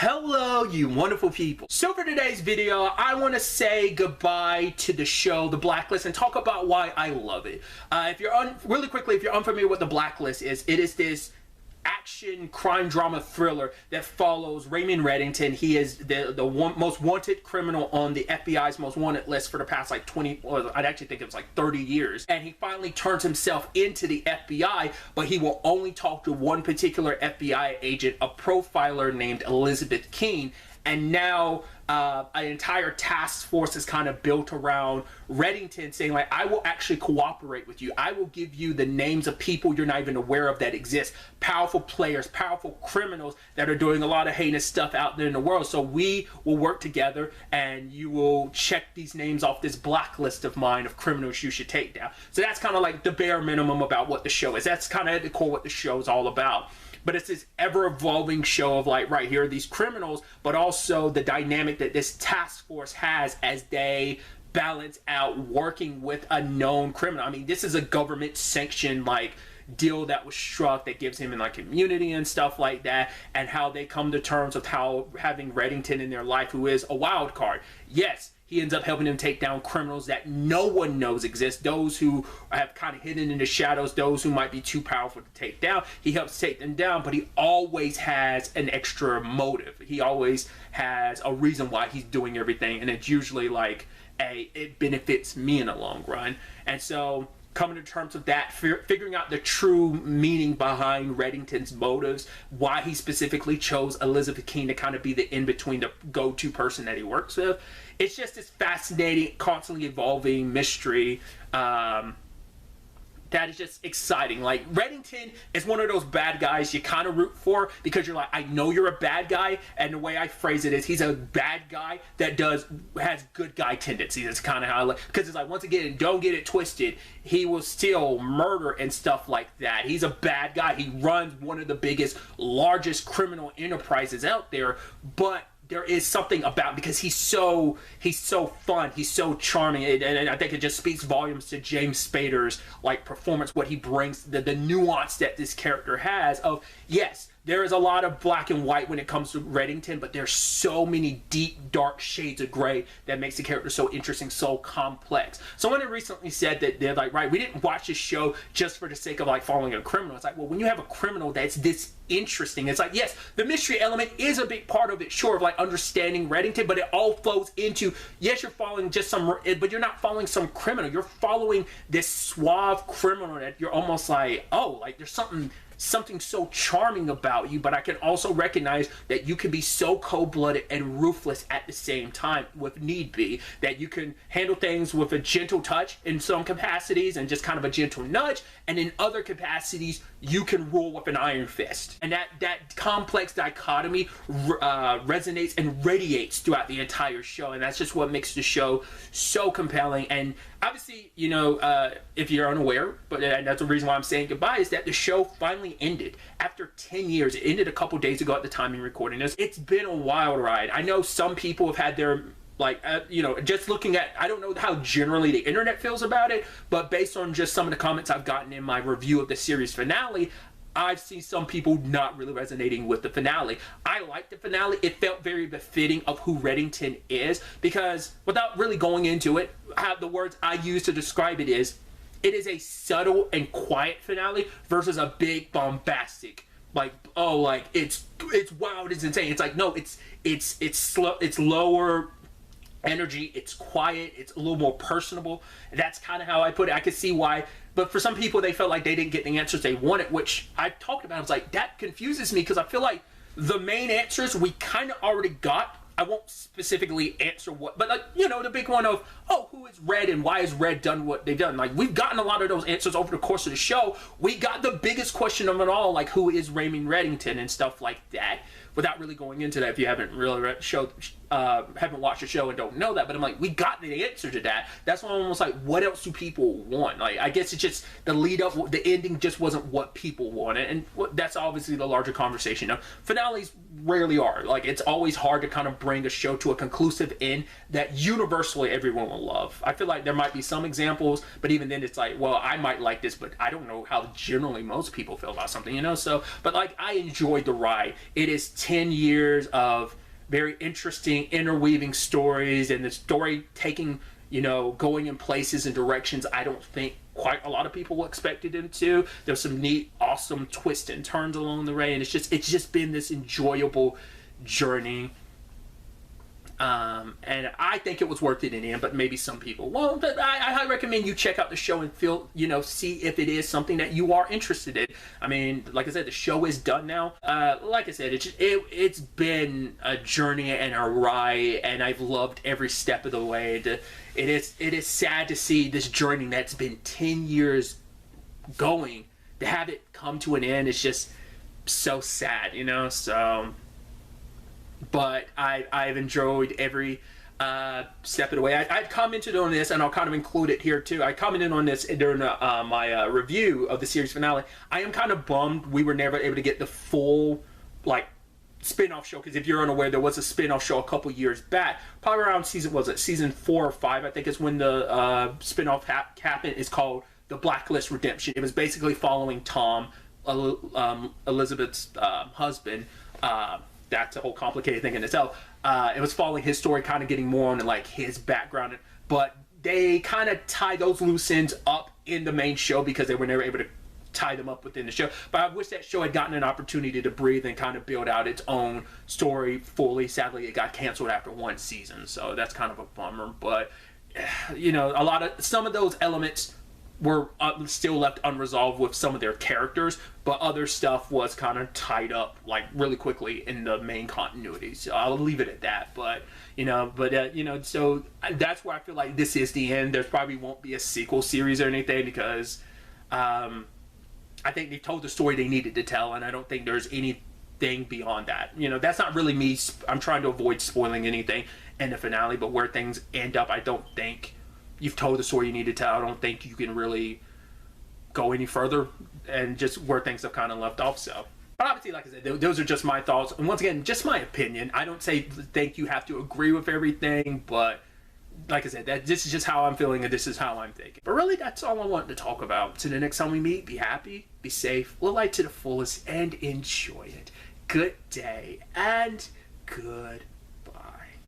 Hello, you wonderful people. So for today's video, I want to say goodbye to the show, The Blacklist, and talk about why I love it. Really quickly, if you're unfamiliar with The Blacklist is, it is this action crime drama thriller that follows Raymond Reddington. He is the most wanted criminal on the FBI's most wanted list for the past like 20, or I'd actually think it was like 30 years. And he finally turns himself into the FBI, but he will only talk to one particular FBI agent, a profiler named Elizabeth Keene. And now an entire task force is kind of built around Reddington saying, like, I will actually cooperate with you. I will give you the names of people you're not even aware of that exist. Powerful players, powerful criminals that are doing a lot of heinous stuff out there in the world. So we will work together and you will check these names off this blacklist of mine of criminals you should take down. So that's kind of like the bare minimum about what the show is. That's kind of at the core what the show is all about. But it's this ever-evolving show of, like, right here are these criminals, but also the dynamic that this task force has as they balance out working with a known criminal. I mean, this is a government-sanctioned, like, deal that was struck that gives him, like, immunity and stuff like that, and how they come to terms with how having Reddington in their life, who is a wild card. Yes, he ends up helping them take down criminals that no one knows exist, those who have kind of hidden in the shadows, those who might be too powerful to take down. He helps take them down, but he always has an extra motive. He always has a reason why he's doing everything, and it's usually like, it benefits me in the long run. And so coming to terms with that, figuring out the true meaning behind Reddington's motives, why he specifically chose Elizabeth Keene to kind of be the in-between, the go-to person that he works with. It's just this fascinating, constantly evolving mystery that is just exciting. Like, Reddington is one of those bad guys you kind of root for because you're like, I know you're a bad guy, and the way I phrase it is he's a bad guy that has good guy tendencies. That's kind of how I like, because it's like, once again, don't get it twisted, he will still murder and stuff like that. He's a bad guy. He runs one of the biggest, largest criminal enterprises out there, but there is something about, because he's so fun, he's so charming, and I think it just speaks volumes to James Spader's like performance, what he brings, the nuance that this character has of, yes, there is a lot of black and white when it comes to Reddington, but there's so many deep, dark shades of gray that makes the character so interesting, so complex. Someone had recently said that they're like, right, we didn't watch this show just for the sake of like following a criminal. It's like, well, when you have a criminal that's this interesting, it's like, yes, the mystery element is a big part of it, sure, of like understanding Reddington, but it all flows into, yes, you're following just some, but you're not following some criminal. You're following this suave criminal that you're almost like, oh, like there's something so charming about you, but I can also recognize that you can be so cold-blooded and ruthless at the same time with need be, that you can handle things with a gentle touch in some capacities and just kind of a gentle nudge, and in other capacities you can rule with an iron fist. And that complex dichotomy resonates and radiates throughout the entire show, and that's just what makes the show so compelling. And obviously, you know, if you're unaware, but that's the reason why I'm saying goodbye, is that the show finally ended after 10 years. It ended a couple days ago at the time in recording this. It's been a wild ride. I know some people have had their, like, you know, just looking at, I don't know how generally the internet feels about it, but based on just some of the comments I've gotten in my review of the series finale, I've seen some people not really resonating with the finale. I like the finale. It felt very befitting of who Reddington is, because without really going into it, the words I use to describe it is a subtle and quiet finale versus a big bombastic, like, oh, like it's wild, it's insane. It's like, no, it's slow, it's lower energy, it's quiet, it's a little more personable. That's kind of how I put it. I could see why, but for some people they felt like they didn't get the answers they wanted, which I talked about. I was like, that confuses me, because I feel like the main answers we kind of already got. I won't specifically answer what, but like, you know, the big one of, oh, who is Red and why has Red done what they've done? Like, we've gotten a lot of those answers over the course of the show. We got the biggest question of it all, like, who is Raymond Reddington and stuff like that, without really going into that if you haven't really haven't watched the show and don't know that. But I'm like, we got the answer to that. That's why I'm almost like, what else do people want? Like, I guess it's just the lead up, the ending just wasn't what people wanted, and that's obviously the larger conversation. Now, finales rarely are. Like, it's always hard to kind of bring a show to a conclusive end that universally everyone will love. I feel like there might be some examples, but even then it's like, well, I might like this, but I don't know how generally most people feel about something, you know? So, but like, I enjoyed the ride. It is 10 years of very interesting interweaving stories, and the story taking, you know, going in places and directions I don't think quite a lot of people expected him to. There's some neat, awesome twists and turns along the way, and it's just been this enjoyable journey. And I think it was worth it in the end, but maybe some people won't. But I highly recommend you check out the show and feel, you know, see if it is something that you are interested in. I mean, like I said, the show is done now. Like I said, it's been a journey and a ride, and I've loved every step of the way. It is sad to see this journey that's been 10 years going, to have it come to an end. It's just so sad, you know. So, but I've enjoyed every step of the way. I've commented on this, and I'll kind of include it here too. I commented on this during my review of the series finale. I am kind of bummed we were never able to get the full, like, spin-off show, because if you're unaware, there was a spin-off show a couple years back, probably around season 4 or 5, I think is when the spin-off happened. It's called The Blacklist Redemption. It was basically following Tom, Elizabeth's husband. That's a whole complicated thing in itself. It was following his story, kind of getting more on like his background, but they kind of tie those loose ends up in the main show because they were never able to tie them up within the show. But I wish that show had gotten an opportunity to breathe and kind of build out its own story fully. Sadly, it got canceled after 1 season, so that's kind of a bummer. But you know, some of those elements were still left unresolved with some of their characters, but other stuff was kind of tied up like really quickly in the main continuity. So I'll leave it at that. But you know, so that's where I feel like this is the end. There probably won't be a sequel series or anything, because I think they told the story they needed to tell, and I don't think there's anything beyond that. You know, that's not really me. I'm trying to avoid spoiling anything in the finale, but where things end up, I don't think you've told the story you need to tell. I don't think you can really go any further, and just where things have kind of left off. So, but obviously, like I said, those are just my thoughts, and once again, just my opinion. I don't think you have to agree with everything, but like I said, this is just how I'm feeling, and this is how I'm thinking. But really, that's all I wanted to talk about. So the next time we meet, be happy, be safe, live life to the fullest, and enjoy it. Good day, and good